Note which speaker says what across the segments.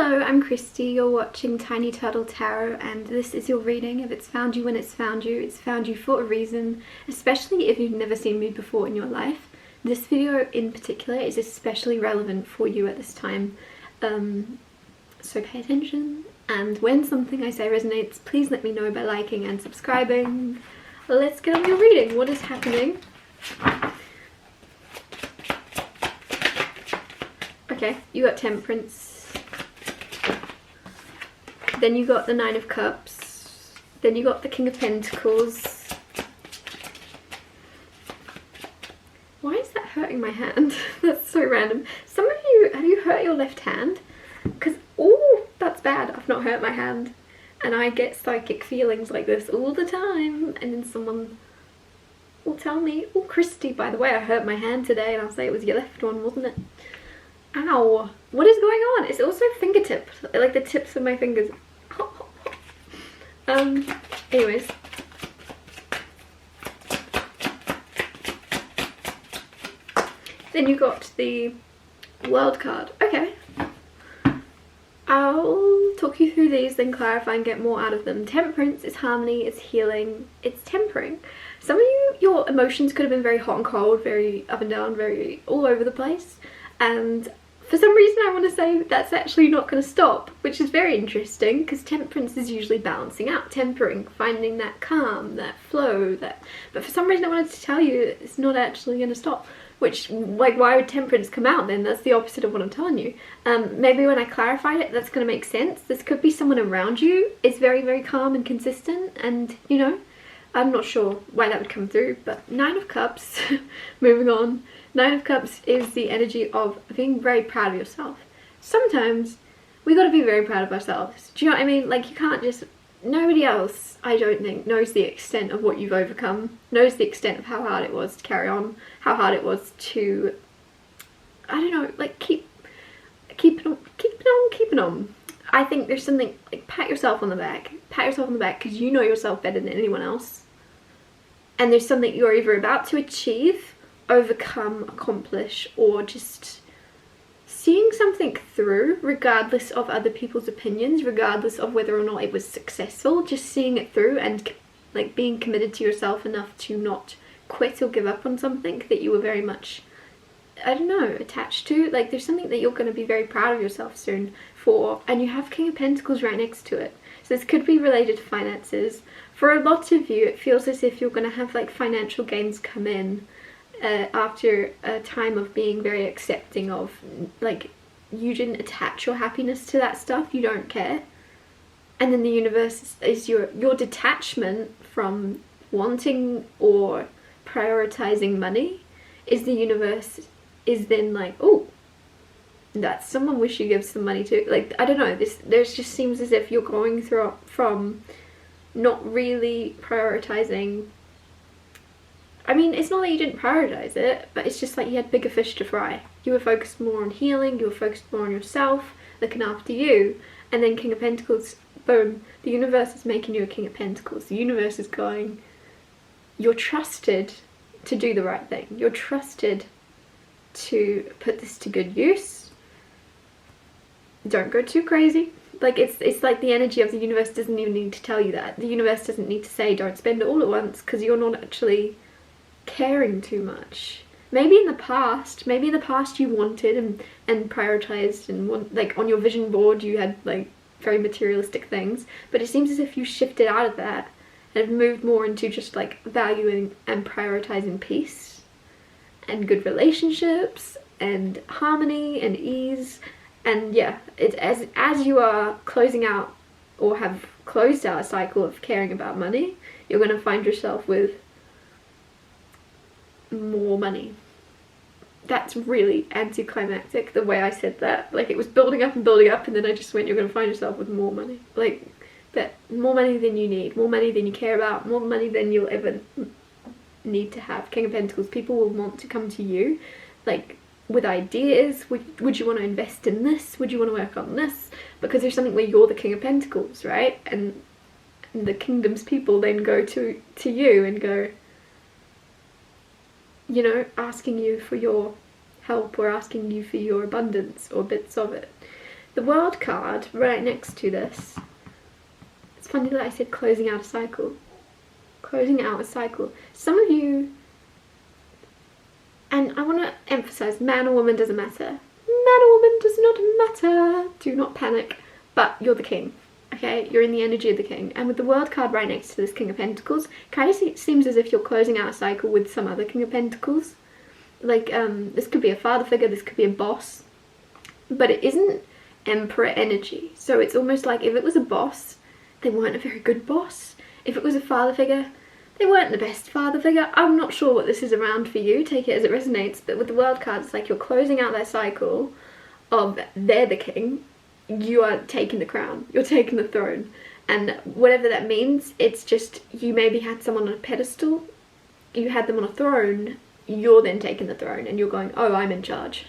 Speaker 1: Hello, I'm Christy. You're watching Tiny Turtle Tarot, and this is your reading. If it's found you when it's found you for a reason, especially if you've never seen me before in your life. This video in particular is especially relevant for you at this time, so pay attention. And when something I say resonates, please let me know by liking and subscribing. Let's get on your reading. What is happening? Okay, you got Temperance. Then you got the Nine of Cups. Then you got the King of Pentacles. Why is that hurting my hand? That's so random. Some of you, have you hurt your left hand? Because, oh, that's bad. I've not hurt my hand. And I get psychic feelings like this all the time. And then someone will tell me, oh, Christy, by the way, I hurt my hand today. And I'll say it was your left one, wasn't it? Ow. What is going on? It's also fingertips. Like the tips of my fingers. Anyways. Then you got the World card. Okay. I'll talk you through these, then clarify and get more out of them. Temperance is harmony, it's healing, it's tempering. Some of you, your emotions could have been very hot and cold, very up and down, very all over the place. And for some reason I want to say that's actually not going to stop, which is very interesting because temperance is usually balancing out, tempering, finding that calm, that flow, that. But for some reason I wanted to tell you it's not actually going to stop. Which, like, why would temperance come out then? That's the opposite of what I'm telling you. Maybe when I clarified it, that's going to make sense. This could be someone around you is very, very calm and consistent, and, you know, I'm not sure why that would come through. But Nine of Cups, moving on. Nine of Cups is the energy of being very proud of yourself. Sometimes we got to be very proud of ourselves. Do you know what I mean? Like, you can't just... Nobody else, I don't think, knows the extent of what you've overcome, knows the extent of how hard it was to carry on, how hard it was to, I don't know, like keep on. I think there's something, like, pat yourself on the back because you know yourself better than anyone else. And there's something you're either about to achieve, overcome, accomplish, or just seeing something through, regardless of other people's opinions, regardless of whether or not it was successful, just seeing it through and like being committed to yourself enough to not quit or give up on something that you were very much, I don't know, attached to. Like, there's something that you're going to be very proud of yourself soon for, and you have King of Pentacles right next to it. So this could be related to finances. For a lot of you, it feels as if you're going to have like financial gains come in after a time of being very accepting of, like, you didn't attach your happiness to that stuff, you don't care. And then the universe is your detachment from wanting or prioritizing money, is the universe is then like, oh, that's someone we should give some money to. Like, I don't know, there's just seems as if you're going through from not really prioritizing. I mean, it's not that you didn't prioritize it, but it's just like you had bigger fish to fry. You were focused more on healing, you were focused more on yourself, looking after you, and then King of Pentacles, boom, the universe is making you a King of Pentacles. The universe is going, you're trusted to do the right thing. You're trusted to put this to good use. Don't go too crazy. Like, it's like the energy of the universe doesn't even need to tell you that. The universe doesn't need to say don't spend it all at once, because you're not actually caring too much. Maybe in the past you wanted and prioritized and like on your vision board you had like very materialistic things, but it seems as if you shifted out of that and have moved more into just like valuing and prioritizing peace and good relationships and harmony and ease. And yeah, it's as you are closing out or have closed out a cycle of caring about money, you're going to find yourself with more money. That's really anticlimactic, the way I said that. Like, it was building up and then I just went, you're going to find yourself with more money. Like, that, more money than you need, more money than you care about, more money than you'll ever need to have. King of Pentacles, people will want to come to you, like, with ideas. Would you want to invest in this? Would you want to work on this? Because there's something where you're the King of Pentacles, right? And the kingdom's people then go to you and go, you know, asking you for your help or asking you for your abundance or bits of it. The World card right next to this. It's funny that I said closing out a cycle. Closing out a cycle. Some of you, and I want to emphasize, man or woman doesn't matter. Man or woman does not matter. Do not panic. But you're the king. Okay, you're in the energy of the king. And with the World card right next to this King of Pentacles, kind of seems as if you're closing out a cycle with some other King of Pentacles. Like, this could be a father figure, this could be a boss. But it isn't Emperor energy. So it's almost like if it was a boss, they weren't a very good boss. If it was a father figure, they weren't the best father figure. I'm not sure what this is around for you. Take it as it resonates. But with the World card, it's like you're closing out that cycle of they're the king. You are taking the crown, you're taking the throne, and whatever that means, it's just you maybe had someone on a pedestal, you had them on a throne, you're then taking the throne and you're going, oh, I'm in charge.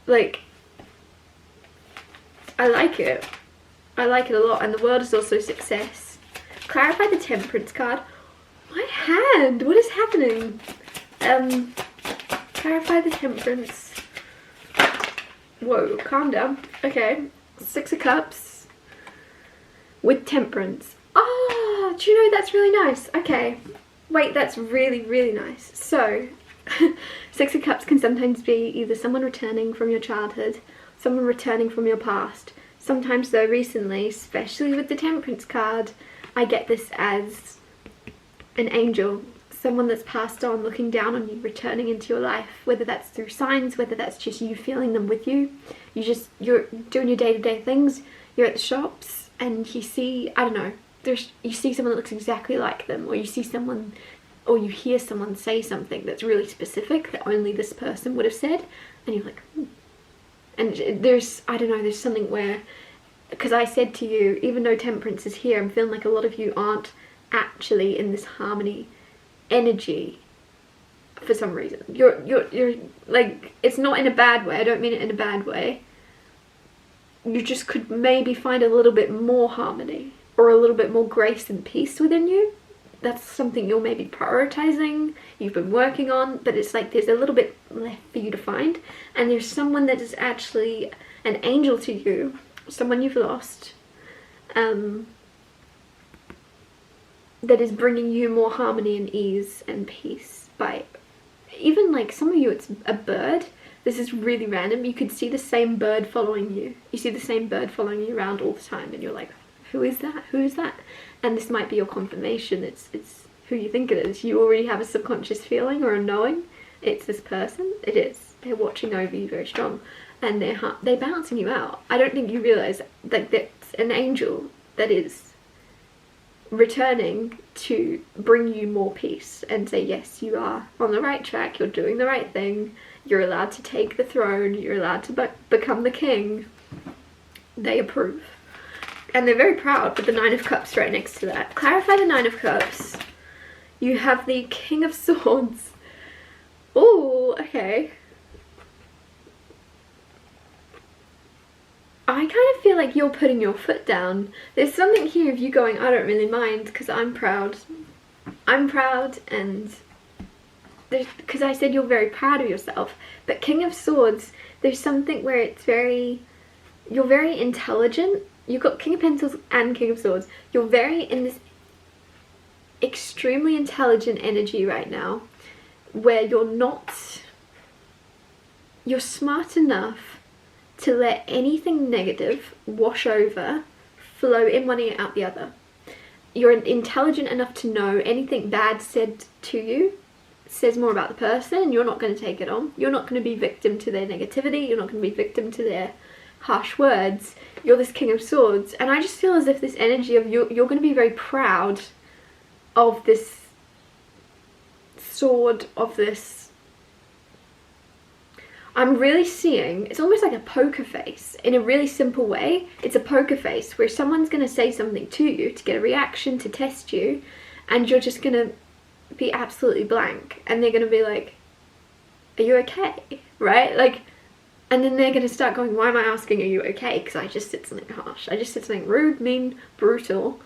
Speaker 1: Like, I like it a lot. And the world is also success. Clarify the Temperance card. My hand, what is happening? Clarify the Temperance. Whoa, calm down. Okay, 6 of Cups with Temperance. Ah, do you know that's really nice? Okay, wait, that's really, really nice. So, 6 of Cups can sometimes be either someone returning from your childhood, someone returning from your past. Sometimes though, recently, especially with the Temperance card, I get this as an angel. Someone that's passed on, looking down on you, returning into your life, whether that's through signs, whether that's just you feeling them with you. You're doing your day-to-day things, you're at the shops, and you see, I don't know, you see someone that looks exactly like them, or you see someone, or you hear someone say something that's really specific that only this person would have said, and you're like, and there's, I don't know, there's something where, because I said to you, even though Temperance is here, I'm feeling like a lot of you aren't actually in this harmony energy for some reason. You're like, it's not in a bad way, I don't mean it in a bad way. You just could maybe find a little bit more harmony or a little bit more grace and peace within you. That's something you're maybe prioritizing, you've been working on, but it's like there's a little bit left for you to find, and there's someone that is actually an angel to you, someone you've lost, that is bringing you more harmony and ease and peace. By even like some of you, it's a bird. This is really random. You could see the same bird following you. You see the same bird following you around all the time, and you're like, who is that? Who is that? And this might be your confirmation. It's who you think it is. You already have a subconscious feeling or a knowing. It's this person. It is. They're watching over you very strong, and they're bouncing you out. I don't think you realize that that's an angel that is returning to bring you more peace and say, yes, you are on the right track, you're doing the right thing, you're allowed to take the throne, you're allowed to become the king. They approve. And they're very proud with the 9 of Cups right next to that. Clarify the 9 of Cups. You have the King of Swords. Oh, okay. I kind of feel like you're putting your foot down. There's something here of you going, I don't really mind because I'm proud. I'm proud, and because I said you're very proud of yourself. But King of Swords, there's something where it's you're very intelligent. You've got King of Pentacles and King of Swords. You're very in this extremely intelligent energy right now where you're smart enough to let anything negative wash over, flow in one ear out the other. You're intelligent enough to know anything bad said to you says more about the person, and you're not going to take it on. You're not going to be victim to their negativity, you're not going to be victim to their harsh words. You're this King of Swords, and I just feel as if this energy of you're going to be very proud of this sword, of this, I'm really seeing, it's almost like a poker face in a really simple way. It's a poker face where someone's going to say something to you to get a reaction, to test you, and you're just going to be absolutely blank, and they're going to be like, are you okay? Right? Like, and then they're going to start going, why am I asking, are you okay? Because I just said something harsh. I just said something rude, mean, brutal,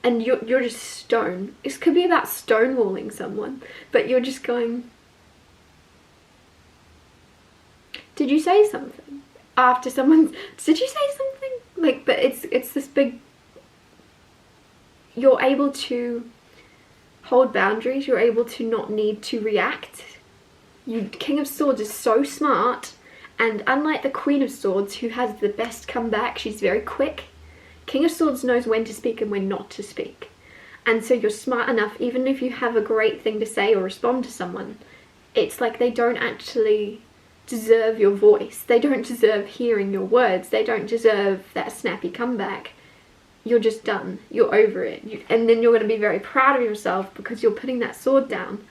Speaker 1: and you're just stone. This could be about stonewalling someone, but you're just going, did you say something? after someone's, did you say something? Like, but it's this big, you're able to hold boundaries, you're able to not need to react. King of Swords is so smart, and unlike the Queen of Swords, who has the best comeback, she's very quick. King of Swords knows when to speak and when not to speak. And so you're smart enough, even if you have a great thing to say or respond to someone, it's like they don't actually deserve your voice. They don't deserve hearing your words. They don't deserve that snappy comeback. You're just done. You're over it. And then you're going to be very proud of yourself because you're putting that sword down.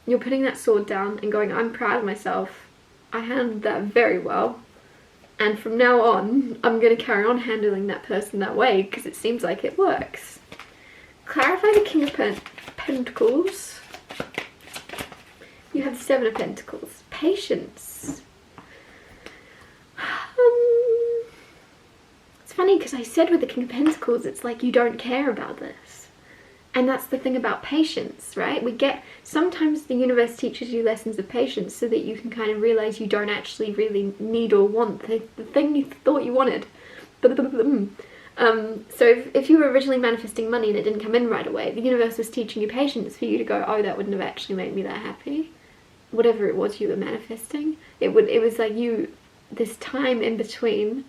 Speaker 1: You're putting that sword down and going, I'm proud of myself. I handled that very well. And from now on, I'm going to carry on handling that person that way because it seems like it works. Clarify the King of Pentacles. You have the Seven of Pentacles. Patience. It's funny because I said with the King of Pentacles, it's like you don't care about this. And that's the thing about patience, right? Sometimes the universe teaches you lessons of patience so that you can kind of realize you don't actually really need or want the thing you thought you wanted. So if you were originally manifesting money and it didn't come in right away, the universe was teaching you patience for you to go, oh, that wouldn't have actually made me that happy. Whatever it was you were manifesting, it was like this time in between.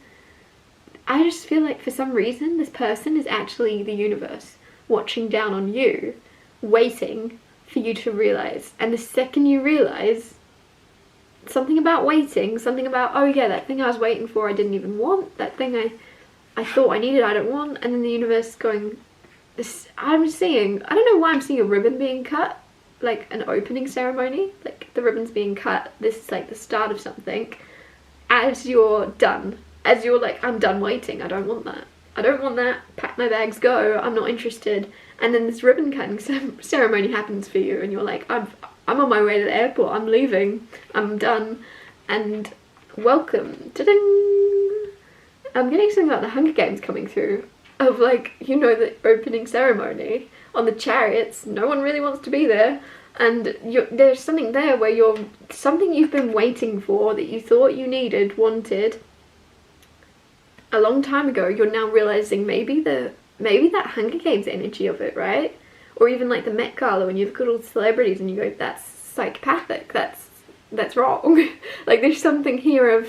Speaker 1: I just feel like for some reason this person is actually the universe watching down on you, waiting for you to realize. And the second you realize, something about waiting, something about, oh yeah, that thing I was waiting for I didn't even want, that thing I thought I needed I don't want, and then the universe going, I don't know why I'm seeing a ribbon being cut, like an opening ceremony, like the ribbon's being cut, this is like the start of something, as you're done, as you're like, I'm done waiting, I don't want that, pack my bags, go, I'm not interested. And then this ribbon cutting ceremony happens for you and you're like, I'm on my way to the airport, I'm leaving, I'm done, and welcome. Ta-ding! I'm getting something about the Hunger Games coming through, of like, the opening ceremony on the chariots, no one really wants to be there, and there's something there where something you've been waiting for that you thought you needed, wanted, a long time ago, you're now realizing maybe that Hunger Games energy of it, right? Or even like the Met Gala when you look at all the celebrities and you go, that's psychopathic, that's wrong. Like there's something here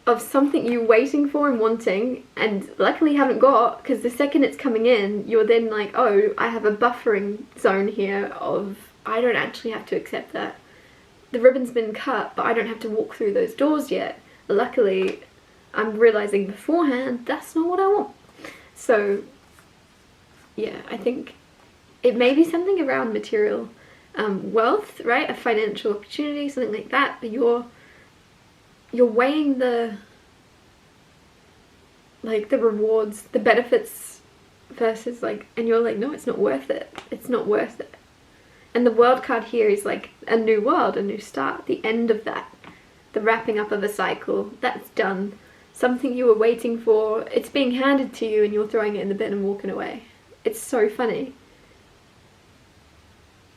Speaker 1: of something you're waiting for and wanting and luckily haven't got, because the second it's coming in, you're then like, oh, I have a buffering zone here of, I don't actually have to accept that. The ribbon's been cut, but I don't have to walk through those doors yet. Luckily, I'm realizing beforehand that's not what I want. So yeah, I think it may be something around material wealth, right? A financial opportunity, something like that, but you're weighing the rewards, the benefits versus and you're like, no, it's not worth it. It's not worth it. And the World card here is like a new world, a new start, the end of that, the wrapping up of a cycle, that's done. Something you were waiting for, it's being handed to you and you're throwing it in the bin and walking away. It's so funny.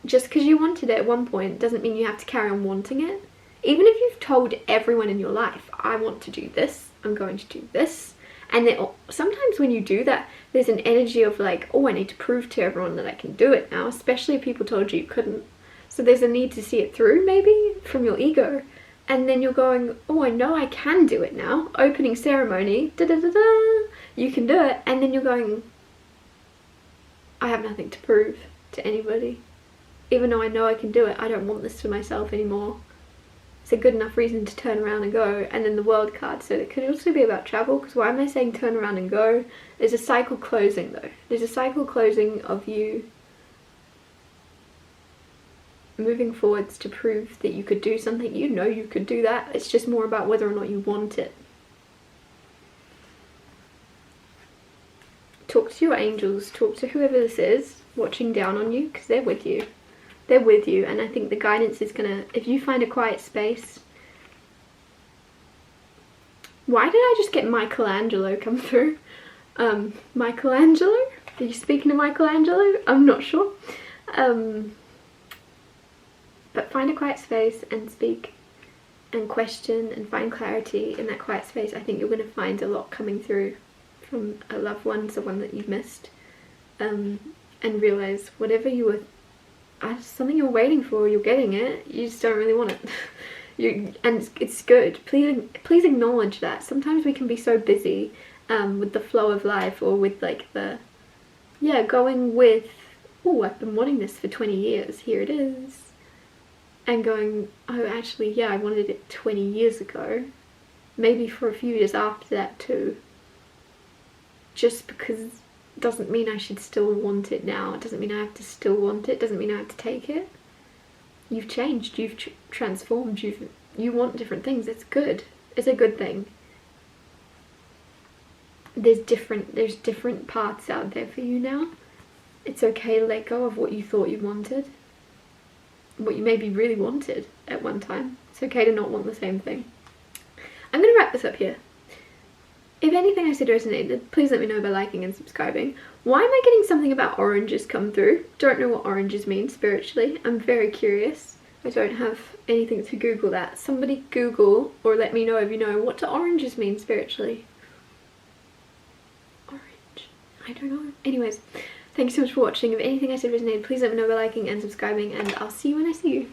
Speaker 1: Just because you wanted it at one point doesn't mean you have to carry on wanting it. Even if you've told everyone in your life, I want to do this, I'm going to do this. And then sometimes when you do that, there's an energy of like, oh, I need to prove to everyone that I can do it now, especially if people told you couldn't. So there's a need to see it through maybe from your ego. And then you're going, oh, I know I can do it now. Opening ceremony, da-da-da-da, you can do it. And then you're going, I have nothing to prove to anybody. Even though I know I can do it, I don't want this for myself anymore. It's a good enough reason to turn around and go. And then the World card, so it could also be about travel, because why am I saying turn around and go? There's a cycle closing though. There's a cycle closing of you moving forwards to prove that you could do something. You know you could do that. It's just more about whether or not you want it. Talk to your angels, talk to whoever this is watching down on you, because they're with you. They're with you, and I think the guidance is gonna, if you find a quiet space. Why did I just get Michelangelo come through? Michelangelo? Are you speaking to Michelangelo? I'm not sure. But find a quiet space and speak and question and find clarity in that quiet space, I think you're going to find a lot coming through from a loved one, someone that you've missed, and realize whatever you were, something you're waiting for, you're getting it, you just don't really want it. And it's good. Please acknowledge that. Sometimes we can be so busy with the flow of life, or with like going with, oh, I've been wanting this for 20 years, here it is. And going, oh, actually, yeah, I wanted it 20 years ago. Maybe for a few years after that too. Just because doesn't mean I should still want it now. It doesn't mean I have to still want it. It doesn't mean I have to take it. You've changed, you've transformed, you want different things. It's good. It's a good thing. There's different paths out there for you now. It's okay to let go of what you thought you wanted. What you maybe really wanted at one time. It's okay to not want the same thing. I'm going to wrap this up here. If anything I said resonated, please let me know by liking and subscribing. Why am I getting something about oranges come through? Don't know what oranges mean spiritually. I'm very curious. I don't have anything to Google that. Somebody Google, or let me know if you know, what do oranges mean spiritually? Orange. I don't know. Anyways, thank you so much for watching. If anything I said resonated, please let me know by liking and subscribing, and I'll see you when I see you.